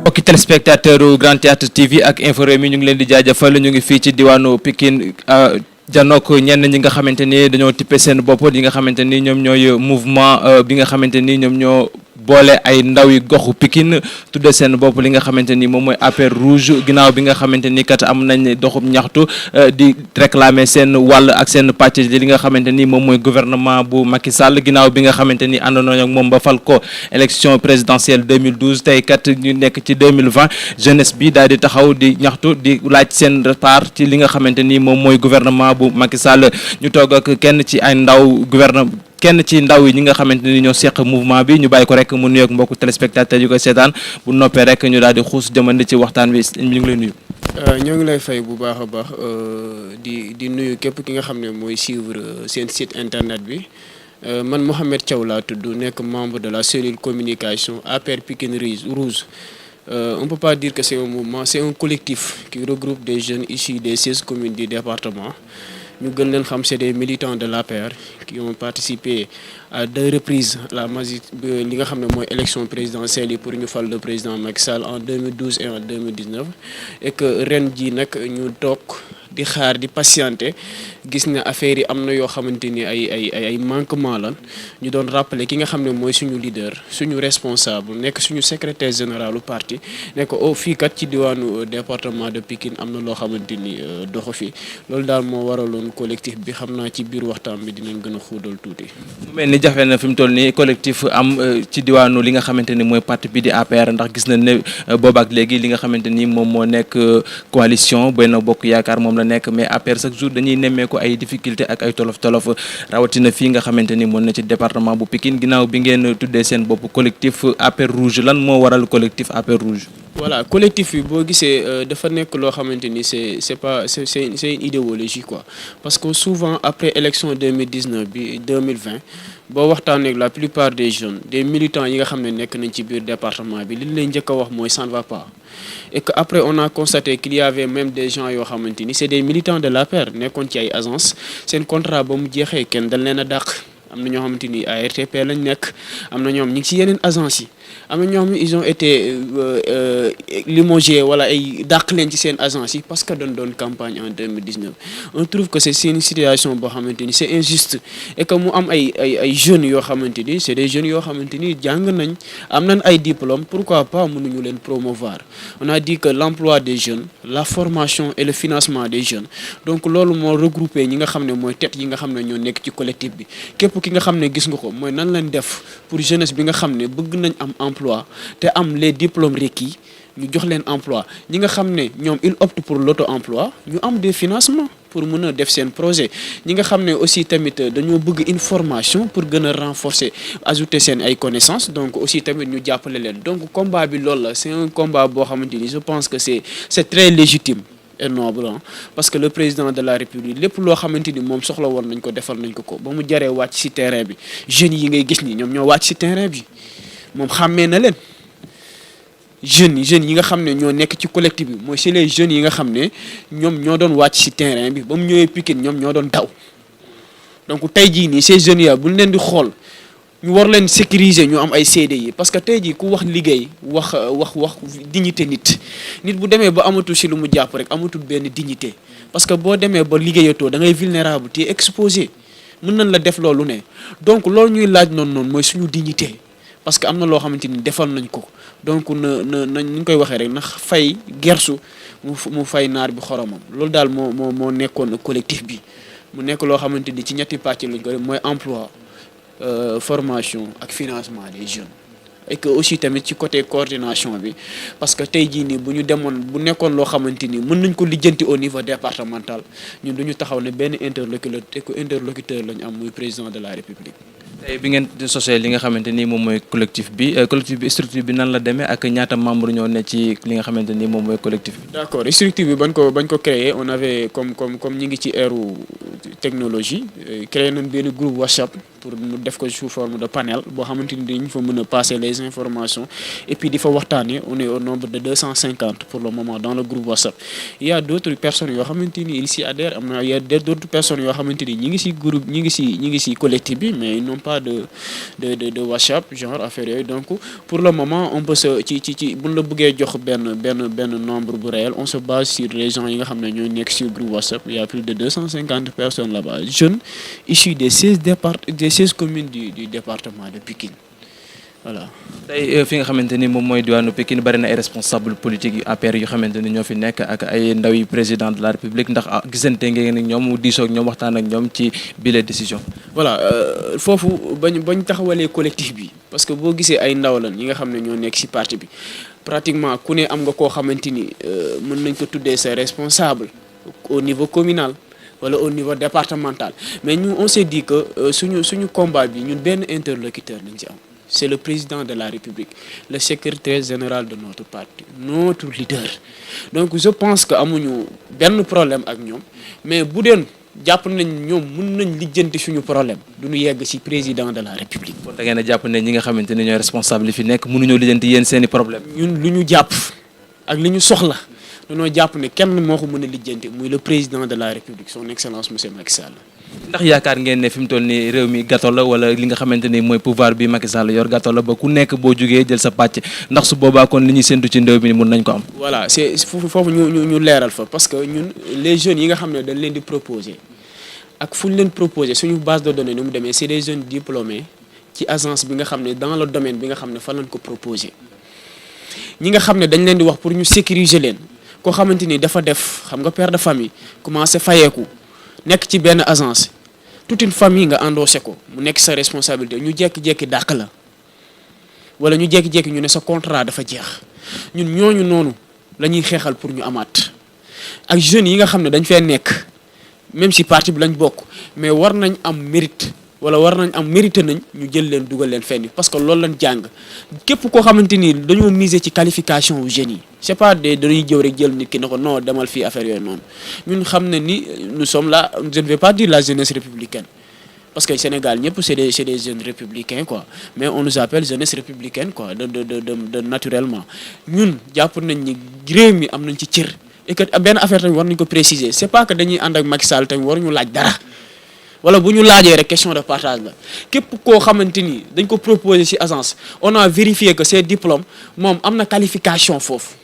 mbokki téléspectateur Grand Théâtre TV ak Infos Rewmi ñu ngi leen di jaajëfal ñu ngi fii ci diwaanu Pikine janook ñenn ñi nga xamante ni dañoo tippe seen bopp yi nga xamante ni ñoom ñooy mouvement bi nga xamante ni ñoom ñoo boole ay ndaw yi goxu Pikine tudde seen bopp li nga xamante ni moom mooy APR rouge ginnaaw bi nga xamante ni kat am nañ doxub ñaxtu di réclamer seen wàll ak seen pàcc li nga xamante ni moom mooy gouvernement bu Macky Sall ginnaaw bi nga xamante ni ànd nañu ak moom ba fal ko élection présidentielle 2012 tey kat ñu nekk ci 2020 jeunesse bi daal di taxaw di ñaxtu di laaj seen part ci li nga xamante ni moom mooy gouvernement bu Macky Sall ñu toog ak kenn ci ay ndaw kenn ci ndaw yi ñi nga xamante ni ñoo seq mouvement bi ñu bàyyi ko rek mu nuyoog mbokku téléspectateurs yu koy seetaan bu noppee rek ñu daal di xuus jëmande ci waxtaan bi ñu ngi lay nuyu. ñoo ngi lay fay bu baax a baax di nuyu képp ki nga xam ne mooy suivre seen site internet bi man Mouhamed Thiaw laa tudd nekk membre de la cellule communication APR Pikine Rouge. On ne peut pas dire que c'est un mouvement, c'est un collectif qui regroupe des jeunes issus des 16 communes du département. Ñu gën leen xam c'est des militants de l'APR qui ont participé à 2 reprises li nga xam ne mooy élection présidentielle yi pour ñu fal le président Macky Sall en 2012 et en 2019 et que ren ji nag ñu toog di xaar di patienter gis ne affaire yi am na yoo xamante ni ay manquement lan ñu doon rappeler ki nga xam ne mooy suñu leader suñu responsable nekk suñu secrétaire général du parti nekk fii kat ci diwaanu département de Pikine am na loo xamante ni doxu fi loolu daal moo waraloon collectif bi xam naa ci biir waxtaan bi dinañ gën a xuudal tuuti. mu mel ni jafe na fi mu toll nii collectif am ci diwaanu li nga xamante ni mooy parti bi di APR ndax gis nañ ne boobaak léegi li nga xamante ni moom moo nekk coalition Benno Bokk Yaakaar moom la nekk mais APR chaque jour dañuy nemmeeku ay difficulté ak ay tolof rawatina fii nga xamante ni moom na ci département bu Pikine ginnaaw bi ngeen tuddee seen bopp collectif APR rouge lan moo waral collectif APR rouge. voilà collectif bi boo gisee dafa nekk loo xamante ni c'est une idéologie quoi parce que souvent après élection 2019 bi 2020 boo waxtaanee ak la plupart des jeunes des militants yi nga xam ne nekk nañ ci biir département bi li ñu leen njëkk a wax mooy ça ne va pas et que après on a constaté qu'il y avait même des gens yoo xamante ni c'est des militants de l'APR nekkoon ci ay agence seen contrat ba mu jeexee kenn dañ leen a dàq am na ñoo xamante ni ARTP lañ nekk am na ñoom ñu ngi ci yeneen agence yi am na ñoom ils ont été limogés wala ay dàq leen ci seen agence yi parce que dañ doon campagne en 2019 on trouve que c'est une situation boo xamante ni c'est injuste et que mu am ay jeunes yoo xamante ni c'est des jeunes yoo xamante ni jàng nañ am nañ ay diplômes pourquoi pas mënuñu leen promouvoir on a dit que l'emploi des jeunes la formation et le financement des jeunes donc loolu moo regroupé ñi nga xam ne mooy tête yi nga xam ne ñoo nekk ci collectif bi képp ki nga xam ne gis nga ko mooy nan lañ def pour jeunesse bi nga xam ne bëgg nañ am emploi te am les diplômes requis ñu jox leen emploi ñi nga xam ne ñoom ils optent pour l'auto-emploi ñu am des financements pour mën a def seen projet ñi nga xam ne aussi tamit dañoo bëgg une formation pour gën a renforcer ajouter seen ay connaissances donc aussi tamit ñu jàppale leen donc combat bi loolu la c'est un combat boo xamante ni je pense que c'est très légitime et noble parce que le président de la République lépp loo xamante ni moom soxla woon nañ ko defal nañ ko ba mu jaree wàcc ci terrain bi jeunes yi ngay gis ni ñoom ñoo wàcc ci terrain bi moom xàmmee na leen jeunes yi nga xam ne ñoo nekk ci collectif bi mooy c'est les jeunes yi nga xam ne ñoom ñoo doon wàcc ci terrain bi ba mu ñëwee Pikine ñoom ñoo doon daw donc tey jii nii ces jeunes ya bu ñu leen di xool ñu war leen sécuriser ñu am ay CDI parce que tey jii ku wax liggéey wax dignité nit bu demee ba amatul ci lu mu jàpp rek amatul benn dignité parce que boo demee ba liggéeyatoo da ngay vulnérable te exposé mën nañ la def loolu ne donc loolu ñuy laaj noonu mooy suñu dignité parce que am na loo xamante ni defal nañ ko donc na ñu koy waxee rek ndax fay gersu mu fay naar bi xoromam loolu daal moo nekkoon collectif bi mu nekk loo xamante ni ci ñetti pàcc lañ ko def mooy emploi formation ak financement des jeunes et que aussi tamit ci côté coordination bi parce que tey jii nii bu nekkoon loo xamante ni mën nañ ko lijjanti au niveau départemental ñun duñu taxaw ne benn interlocuteur lañ am muy président de la République. tey bi ngeen sosee li nga xamante ni moom mooy collectif bi structure bi nan la demee ak ñaata membre ñoo ne ci li nga xamante ni moom mooy collectif bi. d'accord structure bi bañ ko créer on avait comme ñi ngi ci ère technologie créé nañ benn groupe WhatsApp pour mu def ko sous forme de panel boo xamante ni dañu fa mën a passer les informations et puis di fa waxtaanee on est au nombre de 250 pour le moment dans le groupe WhatsApp. Il y a d'autres personnes yoo xamante ni ils s'y adhèrent am na il y a d'autres personnes yoo xamante ni ñi ngi ci groupe ñi ngi ci collectif bi mais ils n'ont pas de WhatsApp genre affaire yooyu. Donc pour le moment on peut se ci buñ la bëggee jox benn nombre bu réel on se base sur les gens yi nga xam ne ñooy nekk ci groupe WhatsApp. Il y a plus de 250 personnes là-bas, jeunes issus des 16 communes du département de Pikine. Voilà. tey fi nga xamante ni moom mooy diwaanu Pikine bari na ay responsable politique yu APR yu xamante ni ñoo fi nekk ak ay ndaw yi président de la République ndax gisante ngeen ak ñoom diisoo ak ñoom waxtaan ak ñoom ci bile décision. Voilà foofu bañ taxawalee collectif bi parce que boo gisee ay ndaw lan ñi nga xam ne ñoo nekk ci parti bi pratiquement ku ne am nga koo xamante ni mën nañ ko tuddee sa responsable au niveau communal wala au niveau départemental mais ñu on s'est dit que suñu combat bi ñun benn interlocuteur lañ ci am. C'est le président de la République, le secrétaire général de notre parti, notre leader. Donc je pense que amuñu benn problème ak ñoom mais bu deen jàpp nañ ñoom mën nañ lijjanti suñu problème duñu yegg ci président de la République. kon da ngeen a jàpp ne ñi nga xamante ni ñooy responsable yi fi nekk mënuñoo lijjanti yéen seeni problème. ñun lu ñu jàpp ak li ñu soxla dañoo jàpp ne kenn moo ko mën a lijjanti muy le président de la République son excellence monsieur Macky Sall. ndax yaakaar ngeen ne fi mu toll nii réew mi gâteau la wala li nga xamante ni mooy pouvoir bi Macky Sall yor gâteau la ba ku nekk boo jógee jël sa pàcc ndax su boobaa kon li ñuy séntu ci ndéw mi mun nañ ko am. Voilà c'est foofu ñu leeral fa parce que ñun les jeunes yi nga xam ne dañ leen di proposer ak fu ñu leen proposer suñu base de données ni mu demee c'est des jeunes diplômés ci agence bi nga xam ne dans le domaine bi nga xam ne fa lañ ko proposer ñi nga xam ne dañ leen di wax pour ñu sécuriser leen koo xamante ni dafa def xam nga père de famille commencé fayeeku nekk ci benn agence toute une famille nga endossé ko mu nekk sa responsabilité ñu jékki-jékki dàq la wala ñu jékki-jékki ñu ne sa contrat dafa jeex ñun ñooñu noonu la ñuy xeexal pour ñu amaat ak jeunes yi nga xam ne dañ fee nekk même si parti bi lañ bokk mais war nañ am mérite wala war nañ am mérité nañ ñu jël leen dugal leen fenn parce que loolu lañ jàng képp koo xamante ni dañoo miser ci qualification wu jeunes yi c'est pas dañuy jëw rek jël nit ki ne ko non demal fii affaire yooyu noonu ñun xam ne ni nous sommes là je ne vais pas dire la jeunesse républicaine parce que Sénégal ñëpp c'est des jeunes républicains quoi mais on nous appelle jeunesse républicaine quoi de naturellement ñun jàpp nañ ni réew mi am nañ ci cër et que benn affaire tamit war nañ ko préciser c'est pas que dañuy ànd ak Macky Sall tamit waruñu laaj dara. wala bu ñu laajee rek question de partage la képp koo xamante ni dañ ko proposer ci agence on a vérifié que ses diplômes moom am na qualification foofu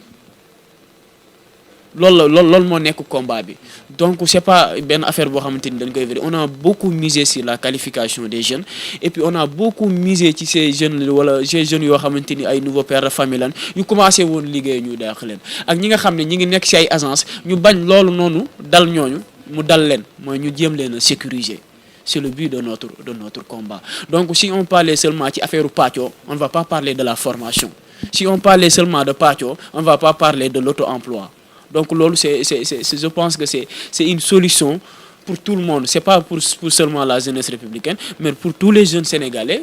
loolu moo nekk combat bi donc c'est pas benn affaire boo xamante ni dañ koy vérifier on a beaucoup misé sur la qualification des jeunes et puis on a beaucoup misé ci ces jeunes wala ces jeunes yoo xamante ni ay nouveaux pères de famille lan yu commencé woon liggéey ñu dàq leen ak ñi nga xam ne ñi ngi nekk ci ay agence ñu bañ loolu noonu dal ñooñu mu dal leen mooy ñu jéem leen a sécuriser c'est le but de notre combat donc si on parlait seulement ci affaire pàccoo on ne va pas parler de la formation si on parlait seulement de pàccoo on ne va pas parler de l'auto-emploi donc loolu c'est je pense que c'est une solution pour tout le monde c'est pas pour seulement la jeunesse républicaine mais pour tous les jeunes sénégalais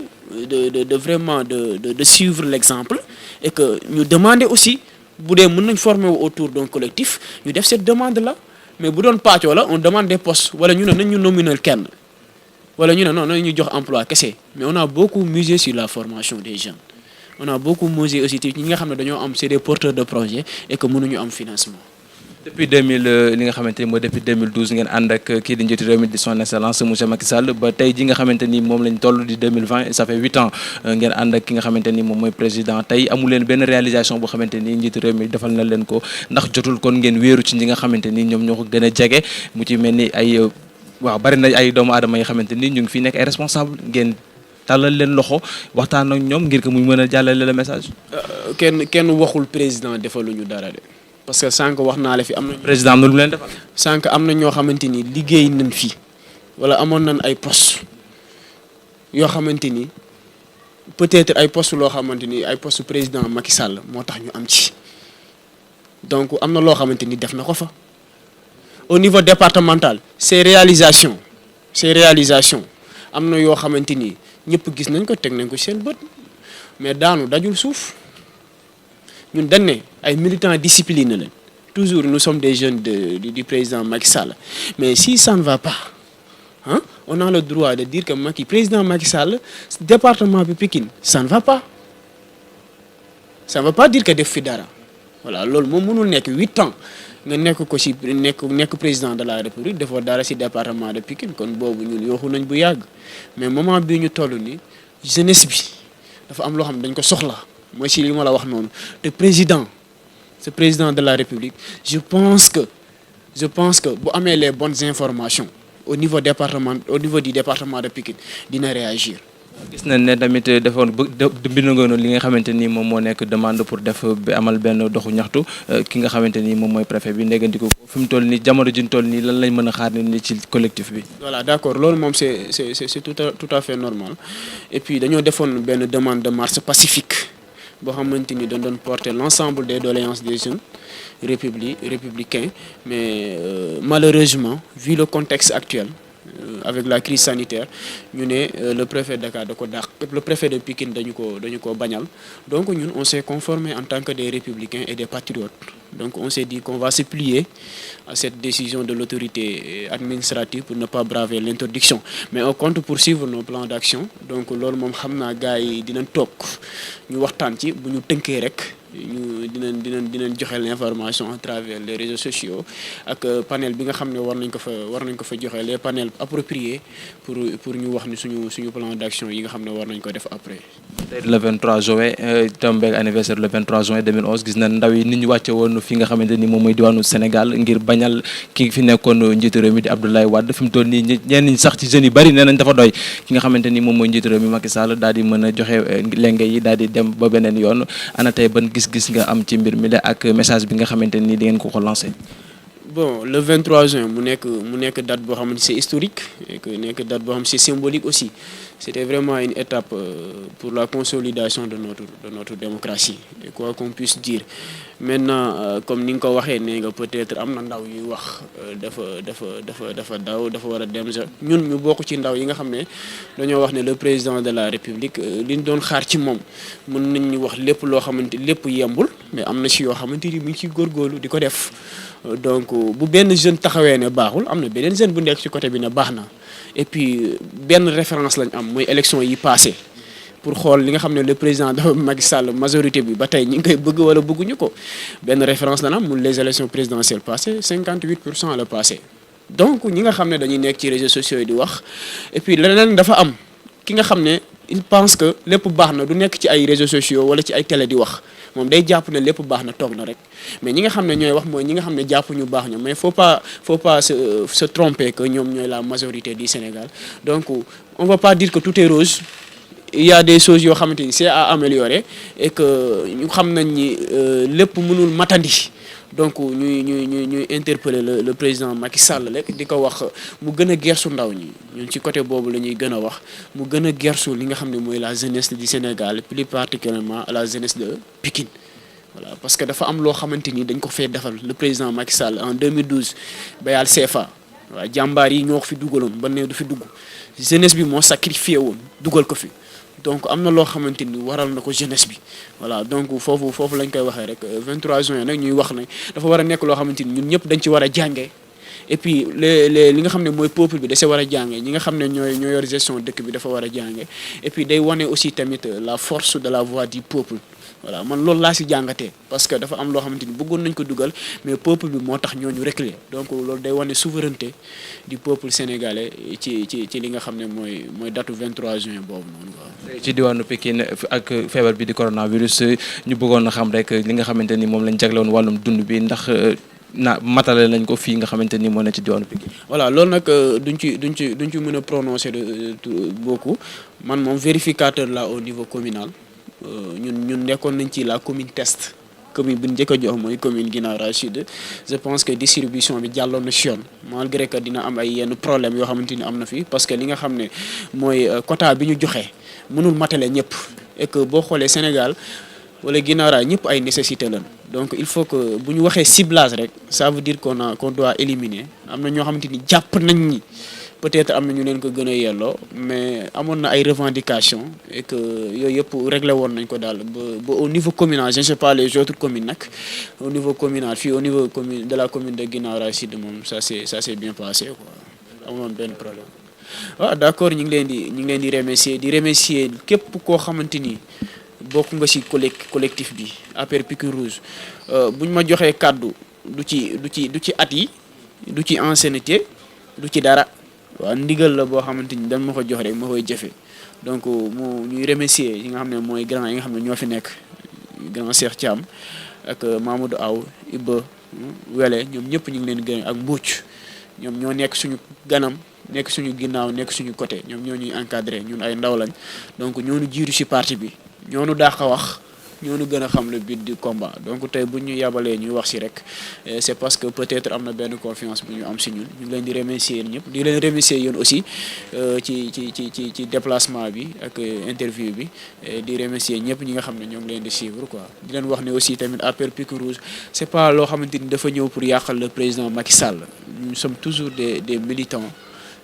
de vraiment de suivre l'exemple et que ñu demander aussi bu dee mën nañ former autour d'un collectif ñu def cette demande là mais bu doon pàccoo la on demande des postes wala ñu ne nañ ñu nominal kenn wala ñu ne non nañ ñu jox emploi kese mais on a beaucoup misé sur la formation des jeunes on a beaucoup misé aussi ñi nga xam ne dañoo am c'est des porteurs de projet et que mënuñu am financement. depuis 2000 li nga xamante ni mooy depuis 2012 ngeen ànd ak kii di njiitu réew mi di son excellence monsieur Macky Sall ba tey ji nga xamante ni moom lañ toll di 2020 et ça fait 8 ans ngeen ànd ak ki nga xamante ni moom mooy président tey amu leen benn réalisation boo xamante ni njiitu réew mi defal na leen ko ndax jotul kon ngeen wéeru ci ñi nga xamante ni ñoom ñoo ko gën a jege mu ci mel ni ay waaw bari na ay doomu aadama yi xamante ni ñu ngi fi nekk ay responsable ngeen tàllal leen loxo waxtaan ak ñoom ngir que mu mën a jàllale le message. kenn waxul président defaluñu dara de. parce que sànq wax naa la fi am na. président am na lu mu leen defal. sànq am na ñoo xamante ni liggéey nañ fi wala amoon nañ ay postes yoo xamante ni peut-être ay postes loo xamante ni ay postes président Macky Sall moo tax ñu am ci donc am na loo xamante ni def na ko fa. au niveau départemental ces réalisations am na yoo xamante ni ñëpp gis nañ ko teg nañ ko seen bët mais daanu dajul suuf. ñun dañ ne ay militants disciplinés lañ toujours nous sommes des jeunes du président Macky Sall mais si ça ne va pas hein, on a le droit de dire que président Macky Sall département de Pikine ça ne va pas. Ça ne veut pas dire que def fi dara voilà loolu moom mënul nekk 8 ans nga nekk ko ci nekk président de la république defoo dara ci département de Pikine kon boobu ñun yooxu nañ bu yàgg mais moment bii ñu toll ni jeunesse bi dafa am loo xam ne dañ ko soxla mooy ci li ma la wax noonu te ce président de la république je pense que bu amee les bonnes informations au niveau du département de Pikine dina réagir. gis nañ ne tamit defoon bind nga noonu li nga xamante ni moom moo nekk demande pour def bi amal benn doxu ñaxtu ki nga xamante ni moom mooy préfet bi ndéggandiku ko fi mu toll nii jamono ji ñu toll nii lan lañ mën a xaar ni ci collectif bi. voilà d'accord loolu moom c'est tout à fait normal et puis dañoo defoon benn demande de marche pacifique boo xamante ni dañ doon porter l'ensemble des doléances des jeunes républicains mais malheureusement vu le contexte actuel. Avec la crise sanitaire ñu ne le préfet de Dakar da ko dàq le préfet de Pikine dañu ko bañal donc ñun on s'est conformé en tant que des républicains et des patriotes donc on s'est dit qu'on va se plier à cette décision de l'autorité administrative pour ne pas braver l'interdiction mais on compte poursuivre nos plans d'action donc loolu moom xam naa gars yi dinañ toog ñu waxtaan ci bu ñu tënkee rek ñu dinañ joxe l'information à travers les réseaux sociaux ak panel bi nga xam ne war nañ ko fa joxe les panels appropriés pour ñu wax ni suñu plan d'action yi nga xam ne war nañ ko def après. tey le 23 juin tombeeg anniversaire le 23 juin 2011 gis nañ ndaw yi nit ñu wàcce woon fi nga xamante ni moom mooy diwaanu Sénégal ngir bañal ki fi nekkoon njiitu réew mi di Abdoulaye Wade fi mu toll nii ñenn ñi sax ci jeunes yu bari nee nañ dafa doy ki nga xamante ni moom mooy njiitu réew mi Macky Sall daal di mën a joxe lenge yi daal di dem ba beneen yoon ana tey ban gis nga am ci mbir mi la ak message bi nga xamante ni di ngeen ko lancer. Bon le 23 juin mu nekk date boo xam ne c'est historique et que nekk date boo xam ne c'est symbolique aussi c'était vraiment une étape pour la consolidation de notre démocratie et quoi qu'on puisse dire maintenant comme ni nga ko waxee nee nga peut-être am na ndaw yuy wax dafa war a dem ñun ñu bokk ci ndaw yi nga xam ne dañoo wax ne le président de la république li ñu doon xaar ci moom mën nañu wax lépp loo xamante lépp yembul mais am na ci yoo xamante ni mu ngi ciy góorgóorlu di ko def donc bu benn jeune taxawee ne baaxul am na beneen jeune bu nekk ci côté bi ne baax na et puis benn référence lañ am mooy élection yi passé pour xool li nga xam ne le président de Macky Sall majorité bi ba tey ñi ngi koy bëgg wala bëgguñu ko benn référence lañ am mu les élections présidentielles passées 58% la passé donc ñi nga xam ne dañuy nekk ci réseaux sociaux yi di wax et puis leneen dafa am ki nga xam ne il pense que lépp baax na du nekk ci ay réseaux sociaux wala ci ay télé di wax moom day jàpp ne lépp baax na toog na rek mais ñi nga xam ne ñooy wax mooy ñi nga xam ne jàpp ñu baax ñoom mais faut pas se tromper que ñoom ñooy la majorité du Sénégal donc on va pas dire que tout est rose il y a des choses yoo xamante ni c'est à améliorer et que ñu xam nañ ni lépp mënul matandi donc ñuy interpeller le président Macky Sall rek di ko wax mu gën a gersu ndaw ñi ñun ci côté boobu la ñuy gën a wax mu gën a gersu li nga xam ne mooy la jeunesse du Sénégal plus particulièrement la jeunesse de Pikine voilà parce que dafa am loo xamante ni dañ ko fee defal le président Macky Sall en 2012 bayal CFA waaw jàmbaar yi ñoo ko fi dugaloon ba ne du fi dugg jeunesse bi moo sacrifié woon dugal ko fi donc am na loo xamante ni waral na ko jeunesse bi voilà donc foofu lañ koy waxee rek 23 juin nag ñuy wax ne dafa war a nekk loo xamante ni ñun ñëpp dañ ci war a jàngee et puis li nga xam ne mooy peuple bi da see war a jàngee ñi nga xam ne ñoo yor gestion dëkk bi dafa war a jàngee et puis day wane aussi tamit la force de la voix du peuple voilà man loolu laa si jàngatee parce que dafa am loo xamante ni bëggoon nañ ko dugal mais peuple bi moo tax ñooñu reculer donc loolu day wane souveraineté du peuple sénégalais ci li nga xam ne mooy datu 23 juin boobu noonu quoi. ci diwaanu Pikine ak feebar bi di coronavirus ñu bëggoon a xam rek li nga xamante ni moom lañ jaglewoon wàllum dund bi ndax matale nañ ko fii nga xamante ni moo ne ci diwaanu Pikine. voilà loolu nag duñ ci mën a prononcer beaucoup man moom vérificateur là au niveau communal. ñun nekkoon nañ ci la commune test commune bi ñu njëkk a jox mooy commune Guinaw Rail Sud je pense que distribution bi jàlloon na si yoon malgré que dina am ay yenn problème yoo xamante ni am na fi parce que li nga xam ne mooy quota bi ñu joxe mënul matale ñëpp et que boo xoolee Sénégal wala Guinaw Rail ñëpp ay nécessité lañ donc il faut que bu ñu waxee ciblage rek ça veut dire qu'on doit éliminer am na ñoo xamante ni jàpp nañ ni peut-être am na ñu leen ko gën a yelloo mais amoon na ay revendications et que yooyu yëpp réglé woon nañ ko daal ba au niveau communal je ne sais pas les autres communes nag au niveau communal fii au niveau de la commune de Guinaw Rail Sud moom ça s'est bien passé quoi amoon benn problème. waaw d'accord ñu ngi leen di remercier képp koo xamante ni bokk nga ci collectif bi APR Pikine Rouge buñ ma joxee kàddu du ci at yi du ci ancienneté du ci dara waaw ndigal la boo xamante ni dañ ma ko jox rek ma koy jëfe donc ñuy remercier yi nga xam ne mooy grand yi nga xam ne ñoo fi nekk grand Cheikh Thiam ak Mamadou Aw Ibba Wele ñoom ñëpp ñu ngi leen gërëm ak Mbouch ñoom ñoo nekk suñu ganam nekk suñu ginnaaw nekk suñu côté ñoom ñoo ñuy encadré ñun ay ndaw lañ donc ñoo ñu jiitu ci parti bi ñoo ñu dàq a wax ñoo ñu gën a xam le but du combat donc tey bu ñu yabalee ñuy wax ci rek c'est parce que peut-être am na benn confiance bu ñu am ci ñun ñu ngi leen di remercier yéen ñëpp di leen remercier yéen aussi ci déplacement bi ak interview bi di remercier ñëpp ñi nga xam ne ñoo ngi leen di suivre quoi di leen wax ne aussi tamit APR Pikine Rouge c'est pas loo xamante ni dafa ñëw pour yàqal le président Macky Sall nous sommes toujours des militants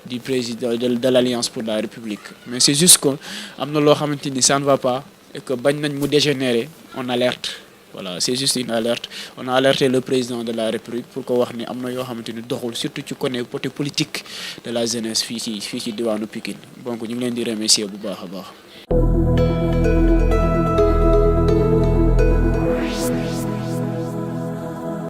du président de l'Alliance pour la République mais c'est juste que am na loo xamante ni ça ne va pas et que bañ nañ mu dégénérer on alerte voilà c'est juste une alerte on a alerté le président de la République pour ko wax ni am na yoo xamante ni doxul surtout ci côté politique de la jeunesse fii ci diwaanu Pikine donc ñu ngi leen di remercier bu baax a baax